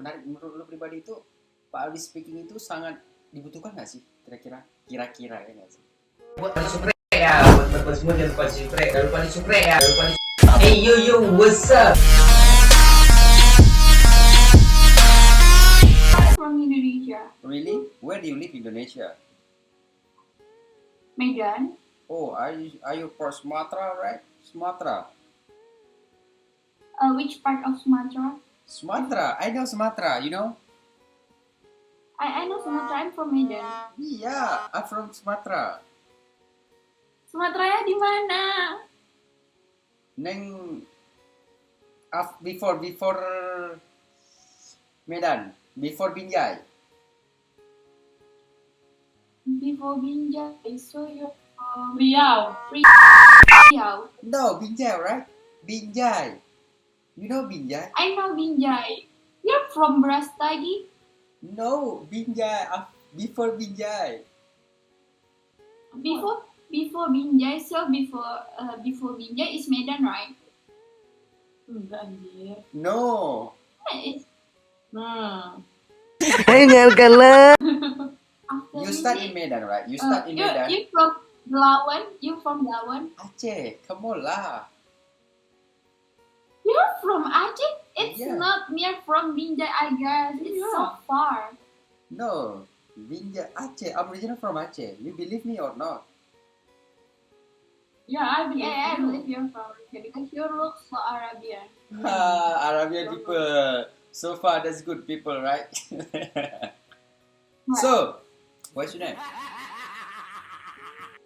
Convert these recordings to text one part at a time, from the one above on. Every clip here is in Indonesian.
menarik menurut lo pribadi itu public speaking itu sangat dibutuhkan nggak sih kira-kira ya nggak sih? Buat pada supre ya, buat semua jangan lupa di supre, jangan lupa di supre ya, jangan lupa di. Hey yo, what's up? From Indonesia. Really? Where do you live in Indonesia? Medan. Oh, are you from Sumatera, right? Sumatera. Which part of Sumatra? Sumatera. I know Sumatera. You know? I know Sumatra. I'm from Medan. Yeah, I'm from Sumatera. Sumateranya di mana? Neng, before Medan, before Binjai. Before Binjai. So you're from Riau. Riau. No, Binjai, right? Binjai. You know Binjai? I know Binjai. You're from Brastagi? No, Binjai. Before Binjai. Before Binjai. So before Binjai is Medan, right? Enggak anjir. No. It's Nah. after You start in Binjai. Medan, right? You start in Medan. You from Belawan? You from Belawan? Aceh, come on lah. You're from Aceh? It's Yeah. not near from Binjai, I guess. It's so Yeah. far. No, Binjai, Aceh. I'm original from Aceh. You believe me or not? Yeah, I believe Yeah, I you. believe you're from Aceh because you look so Arabian. Arabian people. So far, that's good people, right? So, what's your name?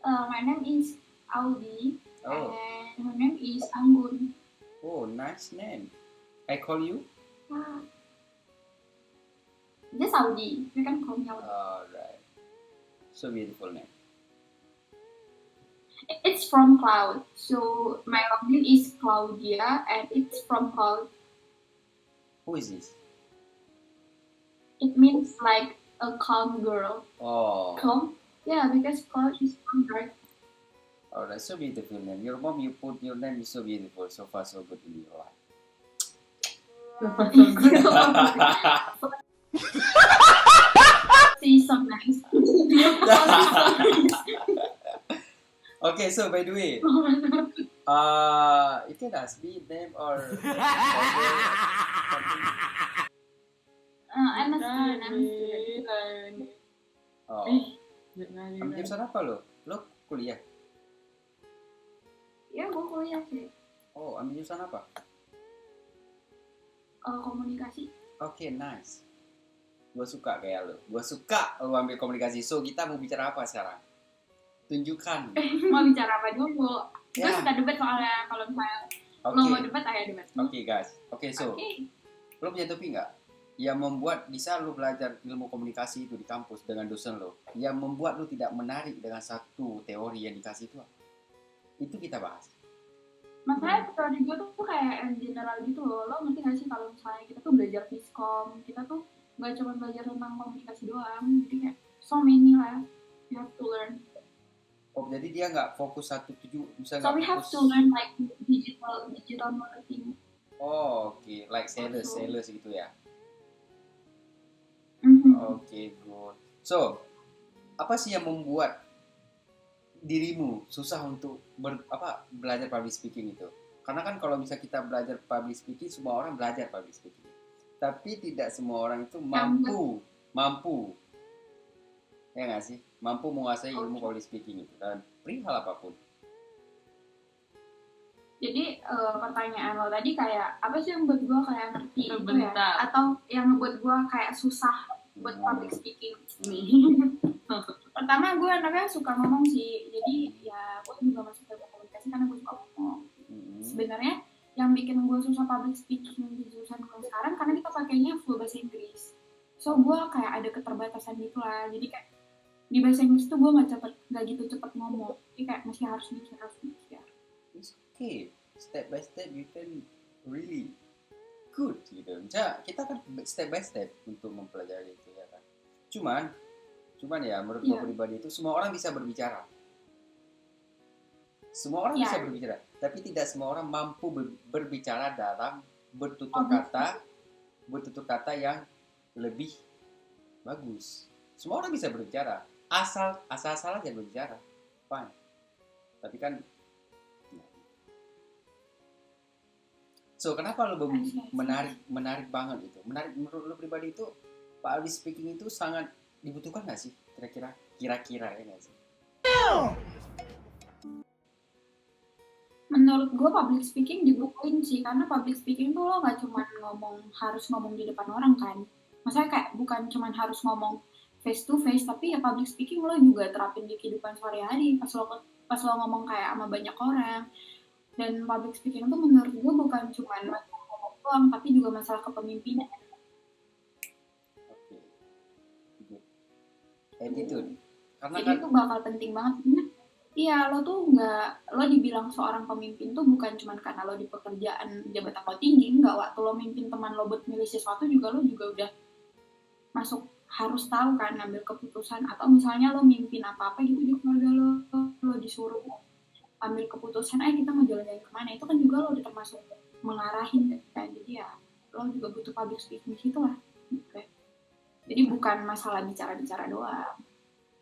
My name is Audi Oh, and her name is Anggun. oh, nice name. I call you. Ah. Just Audi. You can call me Audi. Alright. So beautiful name. It's from Cloud. So my last name is Claudia and it's from Cloud. Who is this? It means like a calm girl. Oh, Calm? Yeah, because Cloud is calm, right? alright. So beautiful name. Your mom, you put your name is so beautiful. So far, so good in your life. See some nice. Okay, so by the way, you can ask me name or something. I'm a student. Oh, Jangan ambil jurusan apa lo? Lo kuliah? Ya, gue kuliah sih. Oh, ambil jurusan apa? Komunikasi. Oke, nice. Gue suka kayak lo. Gue suka lo ambil komunikasi. So, kita mau bicara apa sekarang? Tunjukkan. Mau bicara apa dulu? Gue Ya. suka debat soalnya kalau misalnya lo Oke. mau debat, ayo debat. Oke, guys. Oke, so. Oke. Lo punya topik nggak? Yang membuat bisa lo belajar ilmu komunikasi itu di kampus dengan dosen lo. Yang membuat lo tidak menarik dengan satu teori yang dikasih itu apa? Itu kita bahas. Masalahnya teori gue tuh kayak yang general gitu loh. Lo ngerti gak sih kalau misalnya kita tuh belajar Fiskom, kita tuh gak cuma belajar tentang komunikasi doang. Jadi kayak so many lah. You have to learn. Oh, jadi dia nggak fokus satu tujuh, bisa So nggak we have fokus. to learn like digital marketing. Oh, oke. Like sales gitu ya. Oke, good. So, apa sih yang membuat dirimu susah untuk belajar public speaking itu? Karena kan kalau bisa kita belajar public speaking, semua orang belajar public speaking. Tapi tidak semua orang itu mampu. Ya nggak sih? Mampu menguasai ilmu public speaking itu dan perihal apapun. Jadi pertanyaan lo tadi kayak apa sih yang buat gue kayak ngerti itu ya? Bentar. Atau yang buat gue kayak susah buat public speaking? Pertama gue anaknya suka ngomong sih, jadi ya gue juga masuk ke komunikasi karena gue suka ngomong. Sebenarnya yang bikin gue susah public speaking di jurusan gue sekarang karena kita pakainya full bahasa Inggris. So gue kayak ada keterbatasan gitu lah, jadi kayak di bahasa Inggris tuh gue nggak gitu cepet ngomong, jadi kayak masih harus mikir. It's okay, step by step you can really good gitu. Misalnya kita kan step by step untuk mempelajari itu ya kan. Cuman ya menurut gue pribadi itu semua orang bisa berbicara. Semua orang bisa berbicara, tapi tidak semua orang mampu berbicara dalam bertutur kata bertutur kata yang lebih bagus. Semua orang bisa berbicara, asal aja berbicara, fine. Tapi kan, so kenapa lo menarik banget itu? Menarik menurut lo pribadi itu, public speaking itu sangat dibutuhkan nggak sih? Kira-kira ya nggak sih? Menurut gue public speaking dibutuhin sih, karena public speaking tuh lo nggak cuma harus ngomong di depan orang kan. Maksudnya kayak bukan cuma harus ngomong face to face, tapi ya public speaking lo juga terapin di kehidupan sehari-hari pas lo ngomong kayak sama banyak orang. Dan public speaking itu menurut gue bukan cuma masalah ngomong doang, tapi juga masalah kepemimpinan. Oke, good. Attitude. Karena Jadi kan itu bakal penting banget. Iya, lo tuh lo dibilang seorang pemimpin tuh bukan cuma karena lo di pekerjaan jabatan lo tinggi, enggak. Waktu lo mimpin teman lo buat milih sesuatu juga lo juga udah masuk, harus tahu kan ambil keputusan. Atau misalnya lo mimpin apa-apa gitu di keluarga lo disuruh ambil keputusan, kita mau jalan-jalan kemana, itu kan juga lo udah termasuk mengarahin kan. Jadi ya lo juga butuh public speaking situ lah. Okay. Jadi bukan masalah bicara-bicara doang.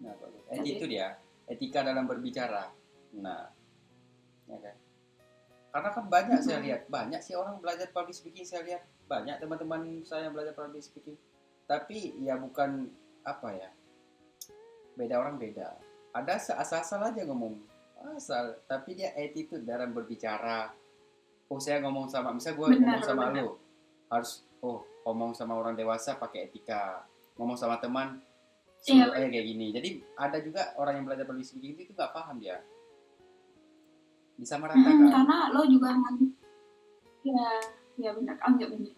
nah, attitude ya, etika dalam berbicara. Nah, ya kan? Karena kan banyak saya lihat, banyak sih orang belajar public speaking, saya lihat banyak teman-teman saya yang belajar public speaking. Tapi ya bukan apa ya, beda orang beda. Ada asal-asal aja ngomong, asal. Tapi dia attitude dalam berbicara. Oh saya ngomong sama, misal gue ngomong sama lo, harus ngomong sama orang dewasa pakai etika. Ngomong sama teman, kayak gini. Jadi ada juga orang yang belajar public speaking itu nggak paham dia. Bisa meratakan. Karena lo juga ya benar. Enggak benar.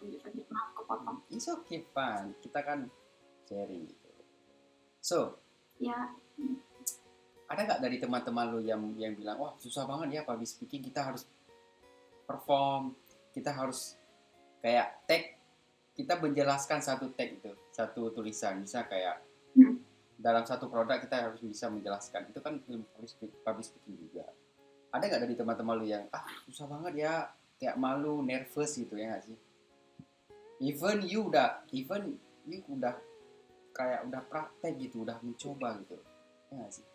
Maaf kepotong. It's okay, fun. Kita kan sharing gitu. So, ya ada nggak dari teman-teman lo yang bilang, wah susah banget ya public speaking, kita harus perform, kita harus kayak tag, kita menjelaskan satu tag itu, satu tulisan, bisa kayak dalam satu produk kita harus bisa menjelaskan. Itu kan ilmu public speaking juga. Ada nggak dari teman-teman lu yang susah banget ya, kayak malu, nervous gitu ya nggak sih? Even you udah kayak udah praktek gitu, udah mencoba gitu, ya nggak sih?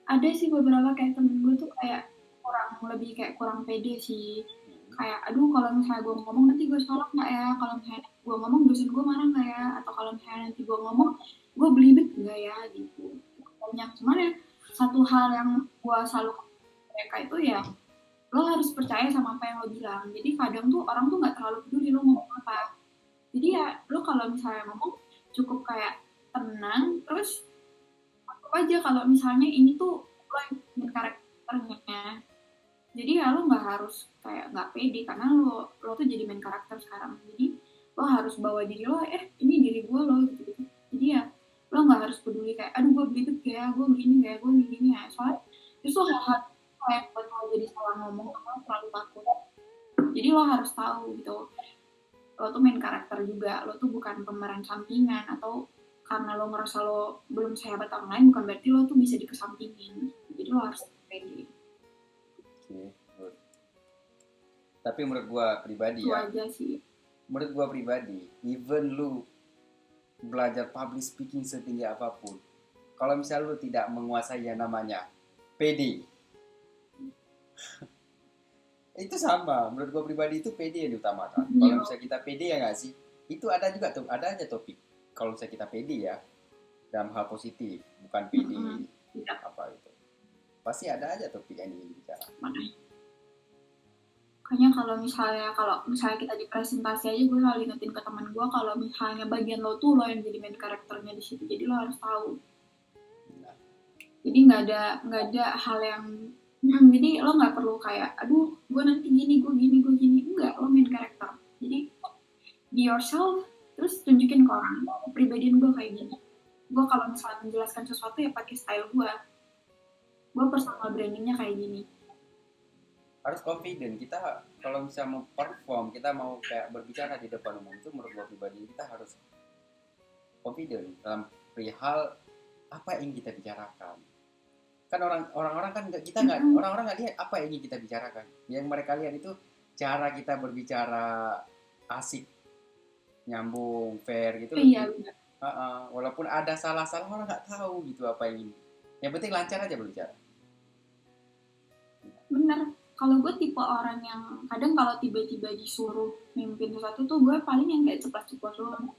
Ada sih beberapa kayak temen gue tuh kayak kurang pede sih. Kayak aduh kalau misalnya gue ngomong nanti gue salah nggak ya, kalau misalnya gue ngomong dosen gue marah nggak ya, atau kalau misalnya nanti gue ngomong gue belibet nggak ya gitu. Banyak, cuman ya satu hal yang gue selalu mereka itu ya lo harus percaya sama apa yang lo bilang. Jadi kadang tuh orang tuh nggak terlalu peduli lo ngomong apa. Jadi ya lo kalau misalnya ngomong cukup kayak tenang, terus anggap aja kalau misalnya ini tuh lo yang bikin karakternya. Jadi ya lo nggak harus kayak nggak pede, karena lo tuh jadi main karakter sekarang. Jadi lo harus bawa diri lo, ini diri gue lo gitu. Jadi ya lo nggak harus peduli kayak aduh gue belibet ya, gue begini ya, gue begini ya. Soalnya justru hal-hal yang buat lo jadi salah ngomong atau terlalu takut. Jadi lo harus tahu gitu, lo tuh main karakter juga, lo tuh bukan pemeran sampingan. Atau karena lo ngerasa lo belum sehebat orang lain, bukan berarti lo tuh bisa dikesampingin. Jadi lo harus pede. Oke. Tapi menurut gua pribadi itu ya, aja sih. menurut gua pribadi, even lu belajar public speaking setinggi apapun, kalau misalnya lu tidak menguasai yang namanya PD, itu sama. Menurut gua pribadi itu PD yang diutamakan. Kalau misalnya kita PD ya nggak sih, itu ada juga tuh, ada aja topik. Kalau misalnya kita PD ya dalam hal positif, bukan PD apa itu, pasti ada aja topik yang ingin bicara. Kayaknya kalau misalnya kita di presentasi aja, gue selalu ingetin ke teman gue kalau misalnya bagian lo tuh lo yang jadi main karakternya di situ. Jadi lo harus tahu. Jadi nggak ada hal yang jadi lo nggak perlu kayak aduh gue nanti gini, gue gini. Enggak, lo main karakter. Jadi be yourself, terus tunjukin ke orang kepribadian gue kayak gini. Gue kalau misalnya menjelaskan sesuatu ya pakai style gue personal brandingnya kayak gini. Harus confident. Kita kalau misalnya mau perform, kita mau kayak berbicara di depan umum, itu menurut gue pribadi kita harus confident dalam perihal apa yang kita bicarakan. Kan orang-orang kan orang-orang nggak lihat apa yang ingin kita bicarakan. Yang mereka lihat itu cara kita berbicara asik, nyambung, fair gitu Iya lebih. bener. Walaupun ada salah-salah orang nggak tahu gitu apa yang ini. Yang penting lancar aja berbicara. Bener. Kalau gue tipe orang yang kadang kalau tiba-tiba disuruh mimpin sesuatu tuh gue paling yang kayak ceplas-ceplos doang.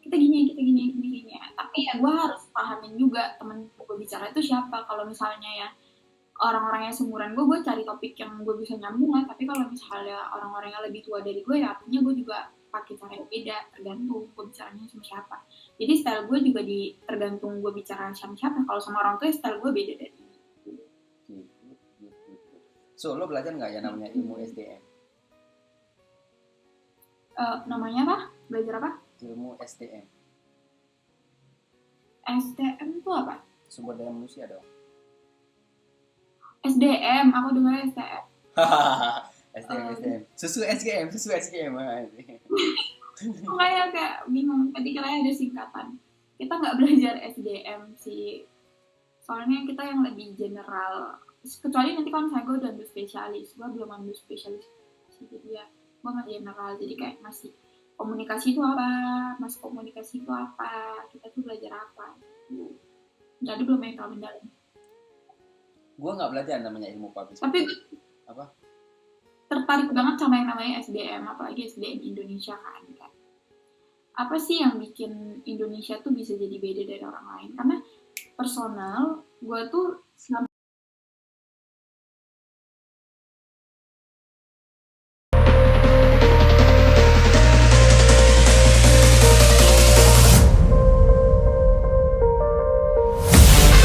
Kita gini, kita gini, gini, gini. Tapi ya gue harus pahamin juga temen gue bicara itu siapa. Kalau misalnya ya orang-orang yang seumuran gue cari topik yang gue bisa nyambung lah. Tapi kalau misalnya orang-orang yang lebih tua dari gue, ya artinya gue juga pakai cara yang beda, tergantung gue bicaranya sama siapa. Jadi style gue juga tergantung gue bicara sama siapa. Kalau sama orang tua, style gue beda dari Gitu, gitu. So, lo belajar nggak ya namanya ilmu SDM? namanya apa? Belajar apa? Ilmu SDM, STM itu apa? sumber daya manusia dong. SDM, aku dengar STM. SDM. Susu SGM. Makanya kayak bingung, tadi kiranya ada singkatan. Kita nggak belajar SDM sih, soalnya kita yang lebih general. Kecuali nanti kalau misalnya gue udah ambil spesialis, gue belum ambil spesialis, jadi ya gue masih general. Jadi kayak masih komunikasi itu apa, kita tuh belajar apa. Jadi belum yang terlalu mendalam. Gue nggak belajar namanya ilmu public Tapi speaking. gue Apa? tertarik banget sama yang namanya SDM, apalagi SDM Indonesia kan. Kayak, apa sih yang bikin Indonesia tuh bisa jadi beda dari orang lain? Karena personal, gue tuh selama